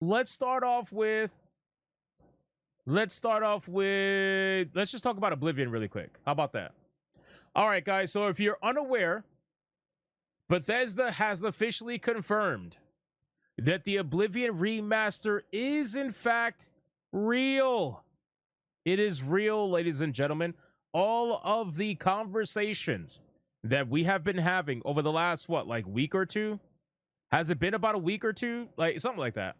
let's start off with let's just talk about Oblivion really quick. How about that? All right, guys. So if you're unaware, Bethesda has officially confirmed that the Oblivion remaster is in fact real. It is real, ladies and gentlemen. All of the conversations that we have been having over the last week or two. Has it been about a week or two? Like something like that.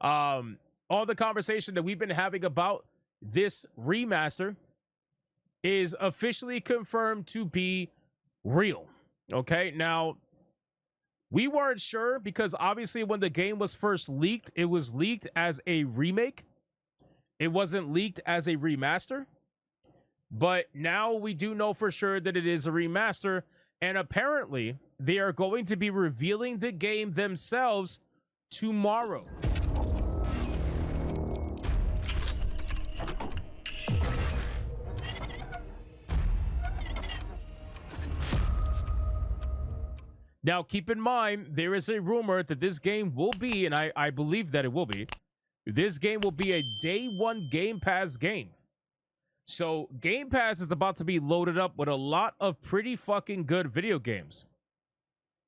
All the conversation that we've been having about this remaster is officially confirmed to be real. Okay, now we weren't sure because obviously when the game was first leaked, it was leaked as a remake. It wasn't leaked as a remaster. But now we do know for sure that it is a remaster. And apparently they are going to be revealing the game themselves tomorrow. Now, keep in mind, there is a rumor that this game will be, and I believe that it will be, this game will be a day one Game Pass game. So Game Pass is about to be loaded up with a lot of pretty fucking good video games.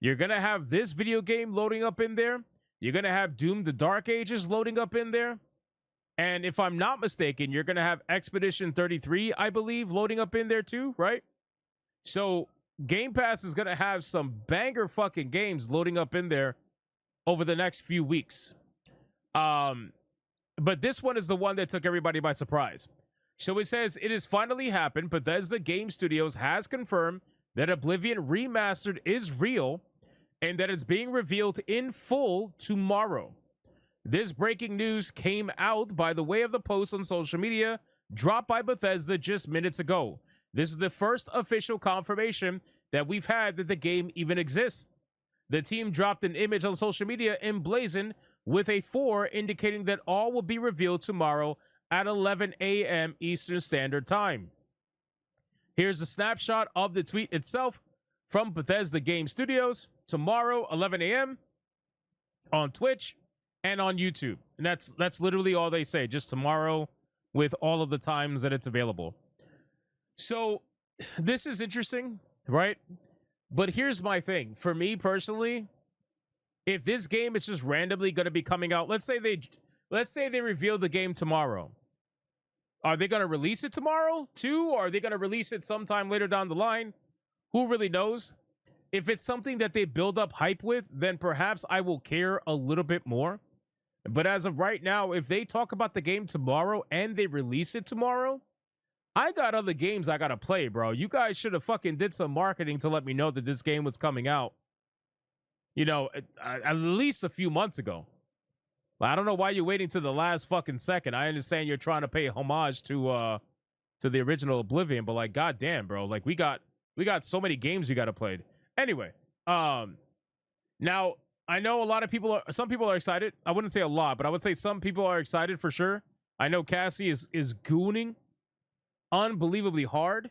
You're going to have this video game loading up in there. You're going to have Doom the Dark Ages loading up in there. And if I'm not mistaken, you're going to have Expedition 33, I believe, loading up in there too, right? So Game Pass is going to have some banger fucking games loading up in there over the next few weeks. But this one is the one that took everybody by surprise. So it says it has finally happened. Bethesda Game Studios has confirmed that Oblivion Remastered is real and that it's being revealed in full tomorrow. This breaking news came out by the way of the post on social media dropped by Bethesda just minutes ago. This is the first official confirmation that we've had that the game even exists. The team dropped an image on social media emblazoned with a 4 indicating that all will be revealed tomorrow at 11 a.m. Eastern Standard Time. Here's a snapshot of the tweet itself from Bethesda Game Studios. Tomorrow, 11 a.m. on Twitch and on YouTube. And that's literally all they say, just tomorrow with all of the times that it's available. So this is interesting, right? But here's my thing. For me personally, if this game is just randomly going to be coming out, let's say they reveal the game tomorrow. Are they going to release it tomorrow too? Or are they going to release it sometime later down the line? Who really knows? If it's something that they build up hype with, then perhaps I will care a little bit more. But as of right now, if they talk about the game tomorrow and they release it tomorrow, I got other games I got to play, bro. You guys should have fucking did some marketing to let me know that this game was coming out, you know, at least a few months ago. I don't know why you're waiting to the last fucking second. I understand you're trying to pay homage to the original Oblivion, but like, goddamn, bro, like we got so many games we got to play. Anyway, now I know a lot of people some people are excited. I wouldn't say a lot, but I would say some people are excited for sure. I know Cassie is gooning unbelievably hard,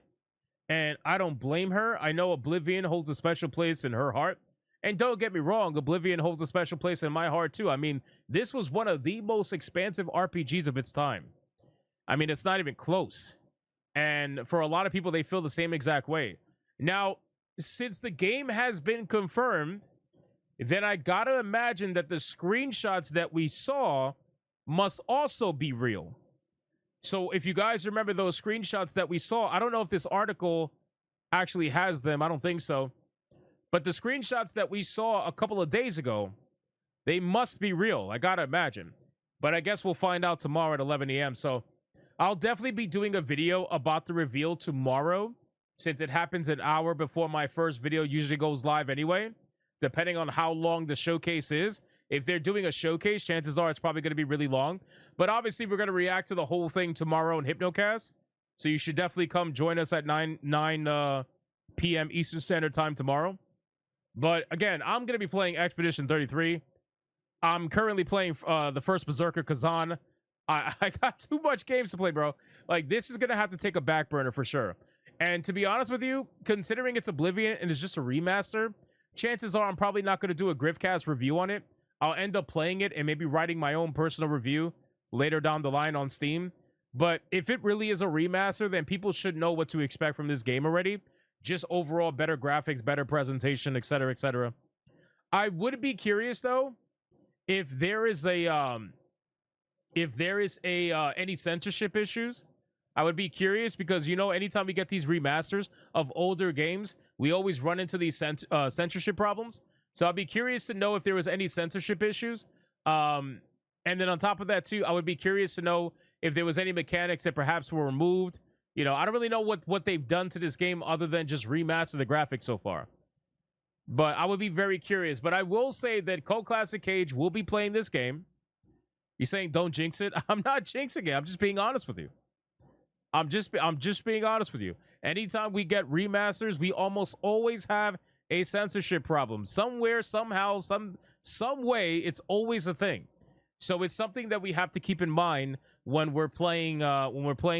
and I don't blame her. I know Oblivion holds a special place in her heart. And don't get me wrong, Oblivion holds a special place in my heart too. I mean, this was one of the most expansive RPGs of its time. I mean, it's not even close. And for a lot of people, they feel the same exact way. Now, since the game has been confirmed, then I gotta imagine that the screenshots that we saw must also be real. So if you guys remember those screenshots that we saw, I don't know if this article actually has them. I don't think so. But the screenshots that we saw a couple of days ago, they must be real. I gotta imagine. But I guess we'll find out tomorrow at 11 a.m. So I'll definitely be doing a video about the reveal tomorrow, since it happens an hour before my first video usually goes live anyway, depending on how long the showcase is. If they're doing a showcase, chances are it's probably going to be really long. But obviously, we're going to react to the whole thing tomorrow in Hypnocast. So you should definitely come join us at 9 p.m. Eastern Standard Time tomorrow. But again, I'm going to be playing Expedition 33. I'm currently playing the first Berserker Kazan. I got too much games to play, bro. Like, this is going to have to take a back burner for sure. And to be honest with you, considering it's Oblivion and it's just a remaster, chances are I'm probably not going to do a Griffcast review on it. I'll end up playing it and maybe writing my own personal review later down the line on Steam. But if it really is a remaster, then people should know what to expect from this game already. Just overall better graphics, better presentation, etc., etc. I would be curious though if there is any censorship issues. I would be curious because, you know, anytime we get these remasters of older games, we always run into these censorship problems. So I'd be curious to know if there was any censorship issues. And then on top of that too, I would be curious to know if there was any mechanics that perhaps were removed. You know, I don't really know what they've done to this game other than just remaster the graphics so far. But I would be very curious. But I will say that Cult Classic Cage will be playing this game. You're saying don't jinx it? I'm not jinxing it. I'm just being honest with you. I'm just being honest with you. Anytime we get remasters, we almost always have a censorship problem. Somewhere, somehow, some way, it's always a thing. So it's something that we have to keep in mind when we're playing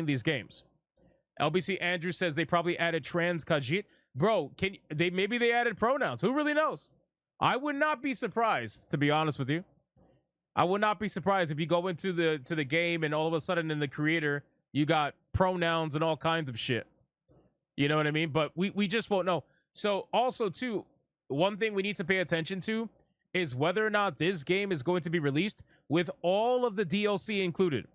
these games. LBC Andrew says they probably added trans Khajiit. Bro, maybe they added pronouns. Who really knows? I would not be surprised, to be honest with you. I would not be surprised if you go into the game and all of a sudden in the creator you got pronouns and all kinds of shit. You know what I mean? But we just won't know. So also too, one thing we need to pay attention to is whether or not this game is going to be released with all of the DLC included.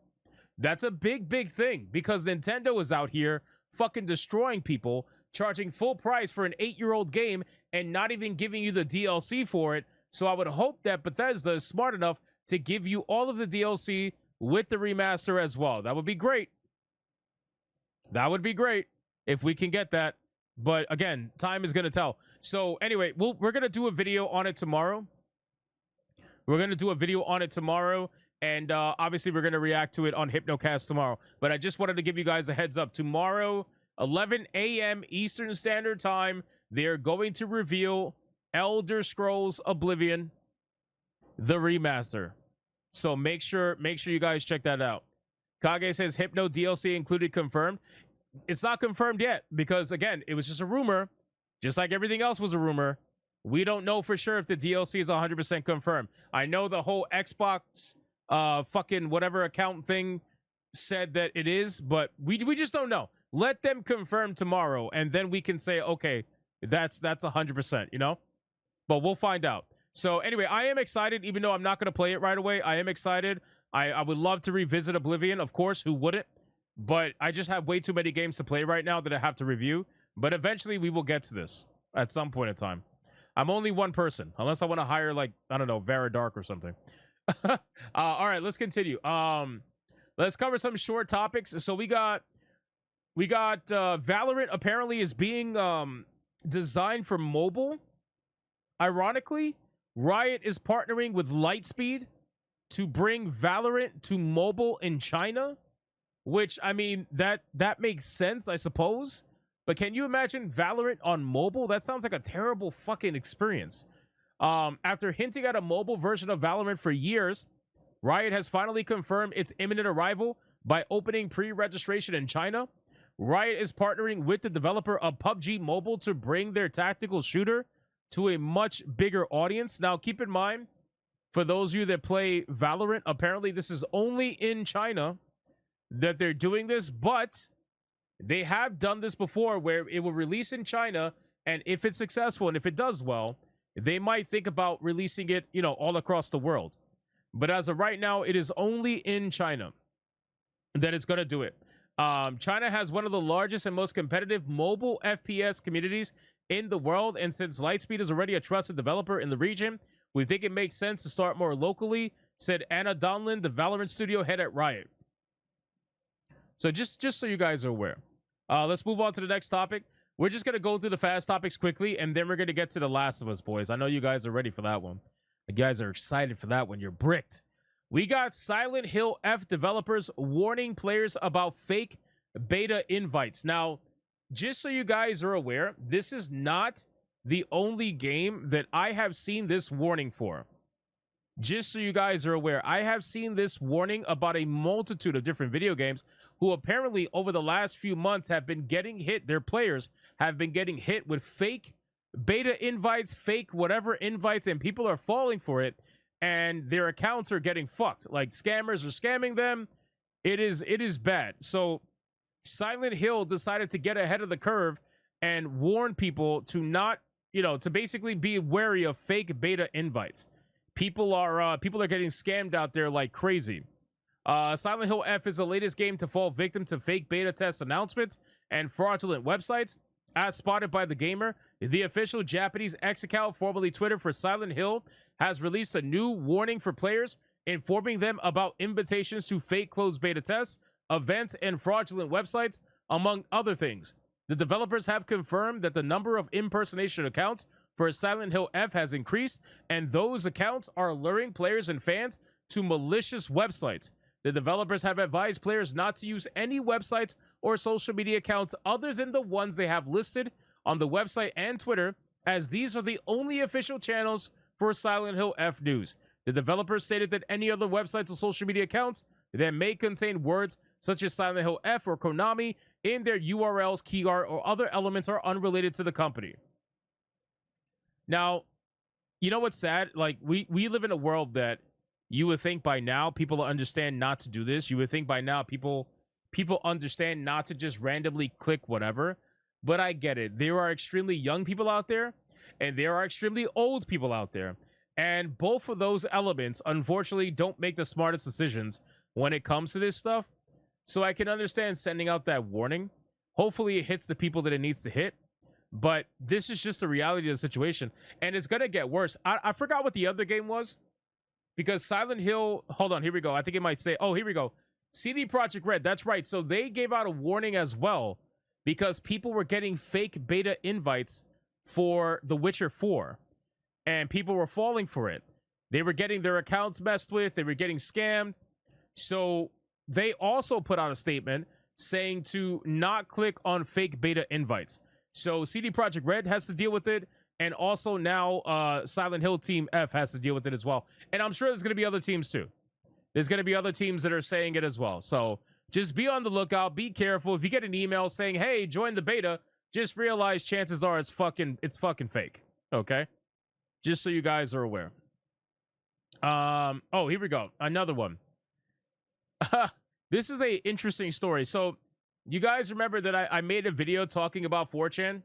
That's a big thing because Nintendo is out here fucking destroying people, charging full price for an 8-year-old game and not even giving you the DLC for it. So I would hope that Bethesda is smart enough to give you all of the DLC with the remaster as well. That would be great. That would be great if we can get that. But again, time is going to tell. So anyway, we're going to do a video on it tomorrow. And obviously we're going to react to it on Hypnocast tomorrow. But I just wanted to give you guys a heads up. Tomorrow, 11 a.m. Eastern Standard Time, they're going to reveal Elder Scrolls Oblivion, the remaster. So make sure you guys check that out. Kage says Hypno DLC included confirmed. It's not confirmed yet because, again, it was just a rumor, just like everything else was a rumor. We don't know for sure if the DLC is 100% confirmed. I know the whole Xbox fucking whatever account thing said that it is, but we just don't know. Let them confirm tomorrow, and then we can say, okay, that's 100%, you know? But we'll find out. So anyway, I am excited, even though I'm not going to play it right away. I am excited. I would love to revisit Oblivion, of course. Who wouldn't? But I just have way too many games to play right now that I have to review. But eventually we will get to this at some point in time. I'm only one person, unless I want to hire, like, I don't know, Vera Dark or something. All right, let's continue. Let's cover some short topics. So we got Valorant apparently is being designed for mobile. Ironically, Riot is partnering with Lightspeed to bring Valorant to mobile in China, which, I mean, that makes sense, I suppose. But can you imagine Valorant on mobile? That sounds like a terrible fucking experience. After hinting at a mobile version of Valorant for years, Riot has finally confirmed its imminent arrival by opening pre-registration in China. Riot is partnering with the developer of PUBG Mobile to bring their tactical shooter to a much bigger audience. Now, keep in mind, for those of you that play Valorant, apparently this is only in China that they're doing this, but they have done this before where it will release in China, and if it's successful and if it does well, they might think about releasing it, you know, all across the world. But as of right now, it is only in China that it's going to do it. China has one of the largest and most competitive mobile FPS communities in the world, and since Lightspeed is already a trusted developer in the region, we think it makes sense to start more locally, said Anna Donlin, the Valorant studio head at Riot. So just so you guys are aware. Let's move on to the next topic. We're just going to go through the fast topics quickly, and then we're going to get to The Last of Us, boys. I know you guys are ready for that one. You guys are excited for that one. You're bricked. We got Silent Hill F developers warning players about fake beta invites. Now, just so you guys are aware, this is not the only game that I have seen this warning for. Just so you guys are aware, I have seen this warning about a multitude of different video games who apparently over the last few months have been getting hit. Their players have been getting hit with fake beta invites, fake whatever invites, and people are falling for it. and their accounts are getting fucked. Like scammers are scamming them. It is bad. So Silent Hill decided to get ahead of the curve and warn people to not, to basically be wary of fake beta invites. People are getting scammed out there like crazy. Silent Hill F is the latest game to fall victim to fake beta test announcements and fraudulent websites. As spotted by The Gamer, the official Japanese X account, formerly Twitter for Silent Hill, has released a new warning for players, informing them about invitations to fake closed beta tests, events, and fraudulent websites, among other things. The developers have confirmed that the number of impersonation accounts for Silent Hill F has increased, and those accounts are luring players and fans to malicious websites. The developers have advised players not to use any websites or social media accounts other than the ones they have listed on the website and Twitter, as these are the only official channels for Silent Hill F news. The developers stated that any other websites or social media accounts that may contain words such as Silent Hill F or Konami in their URLs, key art, or other elements are unrelated to the company. Now, you know what's sad? Like, we live in a world that you would think by now people understand not to do this. You would think by now people understand not to just randomly click whatever. But I get it. There are extremely young people out there, and there are extremely old people out there. And both of those elements, unfortunately, don't make the smartest decisions when it comes to this stuff. So I can understand sending out that warning. Hopefully it hits the people that it needs to hit. But this is just the reality of the situation. And it's going to get worse. I forgot what the other game was. Because Silent Hill, hold on, here we go. I think it might say, oh, here we go. CD Projekt Red, that's right. So they gave out a warning as well because people were getting fake beta invites for The Witcher 4. And people were falling for it. They were getting their accounts messed with. They were getting scammed. So they also put out a statement saying to not click on fake beta invites. So CD Projekt Red has to deal with it. And also now Silent Hill Team F has to deal with it as well. And I'm sure there's going to be other teams too. There's going to be other teams that are saying it as well. So just be on the lookout. Be careful. If you get an email saying, hey, join the beta, just realize chances are it's fucking fake. Okay? Just so you guys are aware. Oh, here we go. Another one. This is a interesting story. So you guys remember that I made a video talking about 4chan?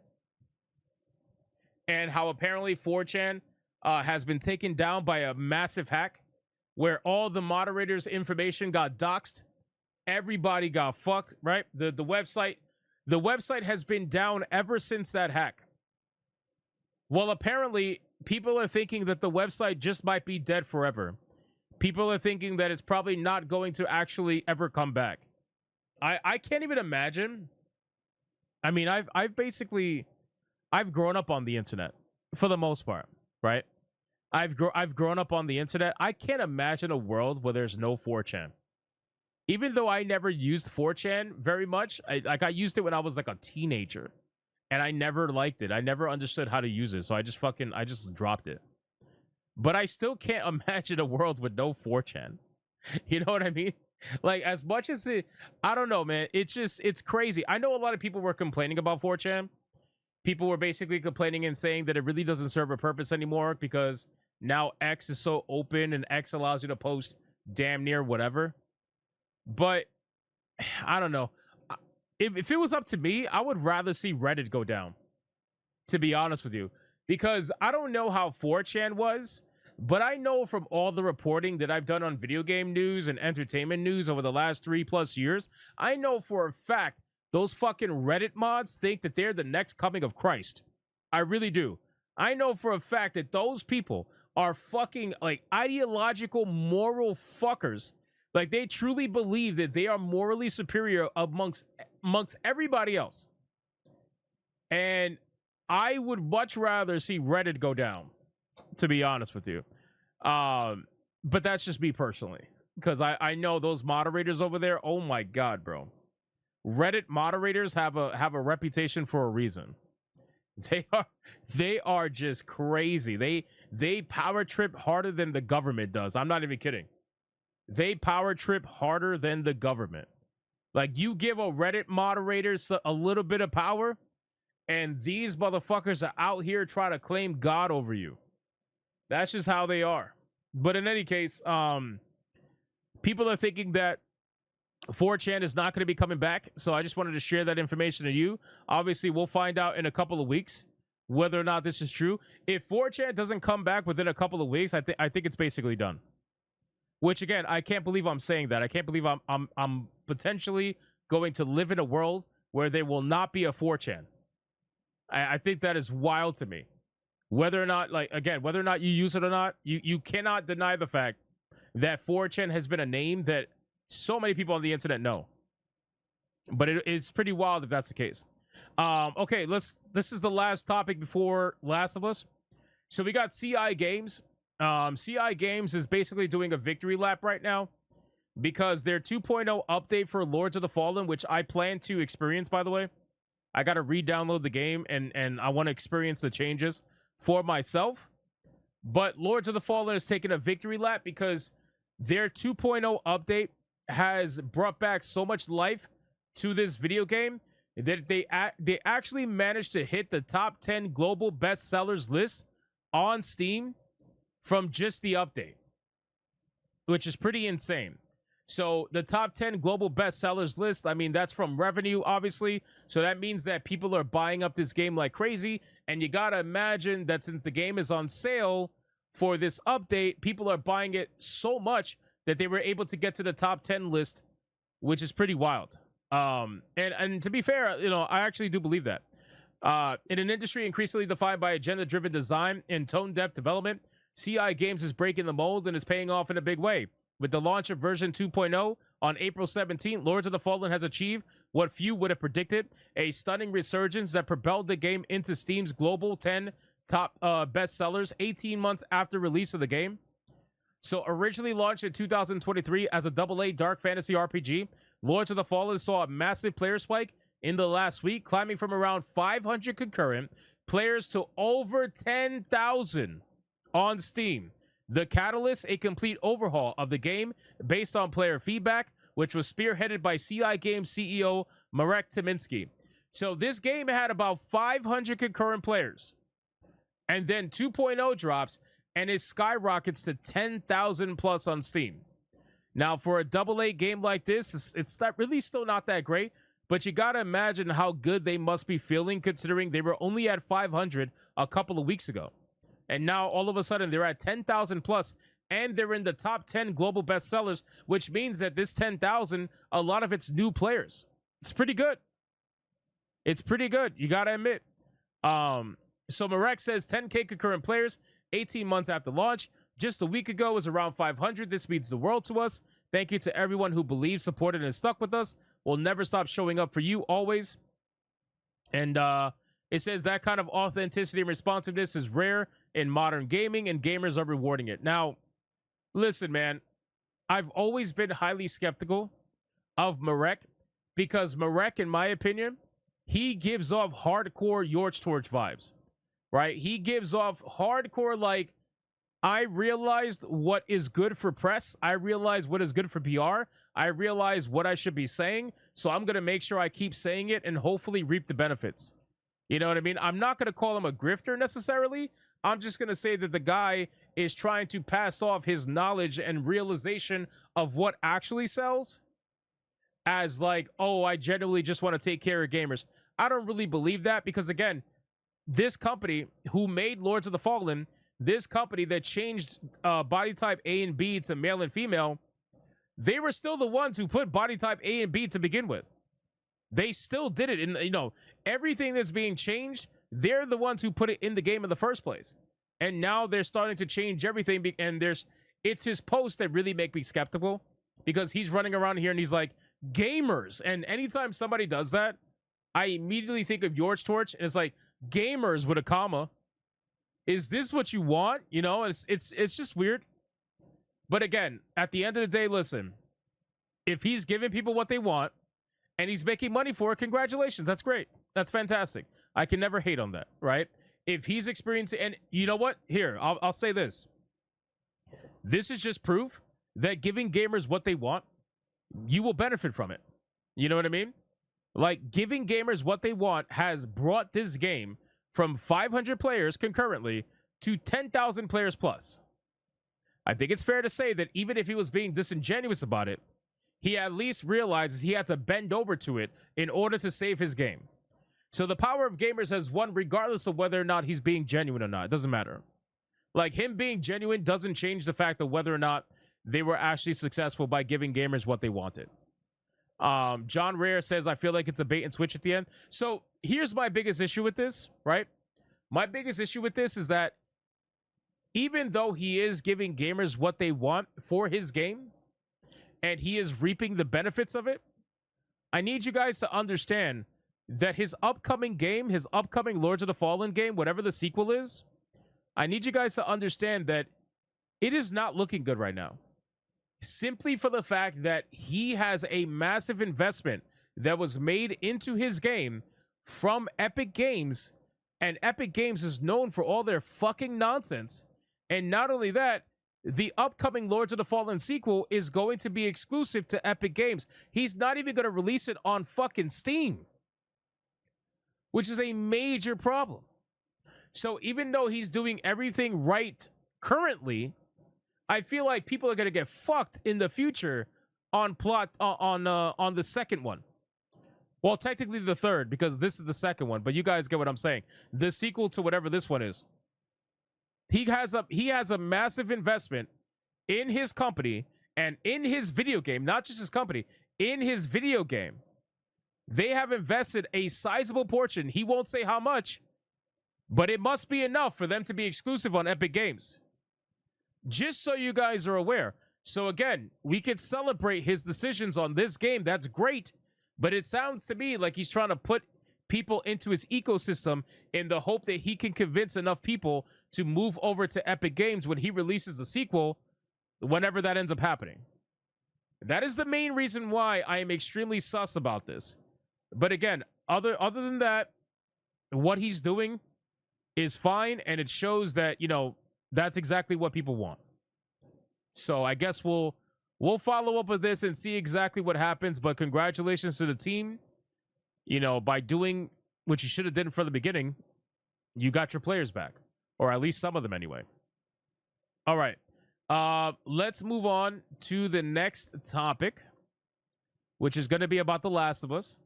And how apparently 4chan has been taken down by a massive hack where all the moderators' information got doxed. Everybody got fucked, right? The website has been down ever since that hack. Well, apparently, people are thinking that the website just might be dead forever. People are thinking that it's probably not going to actually ever come back. I can't even imagine. I mean, I've grown up on the internet for the most part, right? I've grown up on the internet. I can't imagine a world where there's no 4chan. Even though I never used 4chan very much, I used it when I was like a teenager, and I never liked it. I never understood how to use it, so I just dropped it. But I still can't imagine a world with no 4chan. You know what I mean? Like, as much as I don't know, man. It's crazy. I know a lot of people were complaining about 4chan. People were basically complaining and saying that it really doesn't serve a purpose anymore because now X is so open and X allows you to post damn near whatever. But I don't know. If it was up to me, I would rather see Reddit go down, to be honest with you, because I don't know how 4chan was, but I know from all the reporting that I've done on video game news and entertainment news over the last 3+ years, I know for a fact those fucking Reddit mods think that they're the next coming of Christ. I really do. I know for a fact that those people are fucking like ideological, moral fuckers. Like, they truly believe that they are morally superior amongst everybody else. And I would much rather see Reddit go down, to be honest with you. But that's just me personally. Because I know those moderators over there, oh my God, bro. Reddit moderators have a reputation for a reason. They are just crazy. They power trip harder than the government does. I'm not even kidding. They power trip harder than the government. Like, you give a Reddit moderator a little bit of power, and these motherfuckers are out here trying to claim God over you. That's just how they are. But in any case, people are thinking that 4chan is not going to be coming back. So I just wanted to share that information to you. Obviously, we'll find out in a couple of weeks whether or not this is true. If 4chan doesn't come back within a couple of weeks, I think it's basically done. Which again, I can't believe I'm saying that. I can't believe I'm potentially going to live in a world where there will not be a 4chan. I think that is wild to me. Whether or not, like, again, whether or not you use it or not, you cannot deny the fact that 4chan has been a name that so many people on the internet know. But it's pretty wild if that's the case. Okay, this is the last topic before Last of Us. So we got CI Games. CI Games is basically doing a victory lap right now because their 2.0 update for Lords of the Fallen, which I plan to experience, by the way. I got to re-download the game and I want to experience the changes for myself. But Lords of the Fallen is taking a victory lap because their 2.0 update has brought back so much life to this video game that they actually managed to hit the top 10 global bestsellers list on Steam from just the update, which is pretty insane. So the top 10 global bestsellers list, I mean, that's from revenue, obviously. So that means that people are buying up this game like crazy. And you got to imagine that since the game is on sale for this update, people are buying it so much that they were able to get to the top 10 list, which is pretty wild. And to be fair, you know, I actually do believe that. In an industry increasingly defined by agenda-driven design and tone-deaf development, CI Games is breaking the mold and is paying off in a big way. With the launch of version 2.0 on April 17th, Lords of the Fallen has achieved what few would have predicted, a stunning resurgence that propelled the game into Steam's global 10 top bestsellers 18 months after release of the game. So originally launched in 2023 as a AA dark fantasy RPG, Lords of the Fallen saw a massive player spike in the last week, climbing from around 500 concurrent players to over 10,000 on Steam. The catalyst, a complete overhaul of the game based on player feedback, which was spearheaded by CI Games CEO Marek Tymiński. So this game had about 500 concurrent players. And then 2.0 drops, and it skyrockets to 10,000 plus on Steam. Now, for a AA game like this, it's not really still not that great, but you got to imagine how good they must be feeling considering they were only at 500 a couple of weeks ago. And now, all of a sudden, they're at 10,000 plus, and they're in the top 10 global bestsellers, which means that this 10,000, a lot of it's new players. It's pretty good. It's pretty good. You got to admit. So Marek says 10K concurrent players, 18 months after launch. Just a week ago was around 500. This means the world to us. Thank you to everyone who believes, supported, and stuck with us. We'll never stop showing up for you always. And it says that kind of authenticity and responsiveness is rare in modern gaming, and gamers are rewarding it. Now, listen, man, I've always been highly skeptical of Marek because Marek, in my opinion, he gives off hardcore Yorch Torch vibes, right? He gives off hardcore, like, I realized what is good for press. I realized what is good for PR. I realize what I should be saying. So I'm going to make sure I keep saying it and hopefully reap the benefits. You know what I mean? I'm not going to call him a grifter necessarily. I'm just going to say that the guy is trying to pass off his knowledge and realization of what actually sells as like, oh, I genuinely just want to take care of gamers. I don't really believe that because, again, this company who made Lords of the Fallen, this company that changed body type A and B to male and female, they were still the ones who put body type A and B to begin with. They still did it. And, you know, everything that's being changed, they're the ones who put it in the game in the first place. And now they're starting to change everything. And it's his posts that really make me skeptical because he's running around here and he's like, gamers. And anytime somebody does that, I immediately think of Yorch Torch. And it's like, gamers with a comma. Is this what you want? You know, it's just weird. But again, at the end of the day, listen, if he's giving people what they want and he's making money for it, congratulations. That's great. That's fantastic. I can never hate on that, right? If he's experiencing, and you know what? Here, I'll say this. This is just proof that giving gamers what they want, you will benefit from it. You know what I mean? Like, giving gamers what they want has brought this game from 500 players concurrently to 10,000 players plus. I think it's fair to say that even if he was being disingenuous about it, he at least realizes he had to bend over to it in order to save his game. So the power of gamers has won regardless of whether or not he's being genuine or not. It doesn't matter. Like, him being genuine doesn't change the fact of whether or not they were actually successful by giving gamers what they wanted. John Rare says, I feel like it's a bait and switch at the end. So here's my biggest issue with this, right? My biggest issue with this is that even though he is giving gamers what they want for his game, and he is reaping the benefits of it, I need you guys to understand that his upcoming game, his upcoming Lords of the Fallen game, whatever the sequel is, I need you guys to understand that it is not looking good right now. Simply for the fact that he has a massive investment that was made into his game from Epic Games, and Epic Games is known for all their fucking nonsense. And not only that, the upcoming Lords of the Fallen sequel is going to be exclusive to Epic Games. He's not even going to release it on fucking Steam, which is a major problem. So even though he's doing everything right currently, I feel like people are going to get fucked in the future on the second one. Well, technically the third, because this is the second one, but you guys get what I'm saying. The sequel to whatever this one is. He has a massive investment in his company and in his video game, not just his company, in his video game. They have invested a sizable portion. He won't say how much, but it must be enough for them to be exclusive on Epic Games. Just so you guys are aware. So again, we could celebrate his decisions on this game. That's great. But it sounds to me like he's trying to put people into his ecosystem in the hope that he can convince enough people to move over to Epic Games when he releases the sequel, whenever that ends up happening. That is the main reason why I am extremely sus about this. But again, other than that, what he's doing is fine, and it shows that, you know, that's exactly what people want. So I guess we'll follow up with this and see exactly what happens. But congratulations to the team. You know, by doing what you should have done from the beginning, you got your players back, or at least some of them anyway. All right. Let's move on to the next topic, which is going to be about The Last of Us.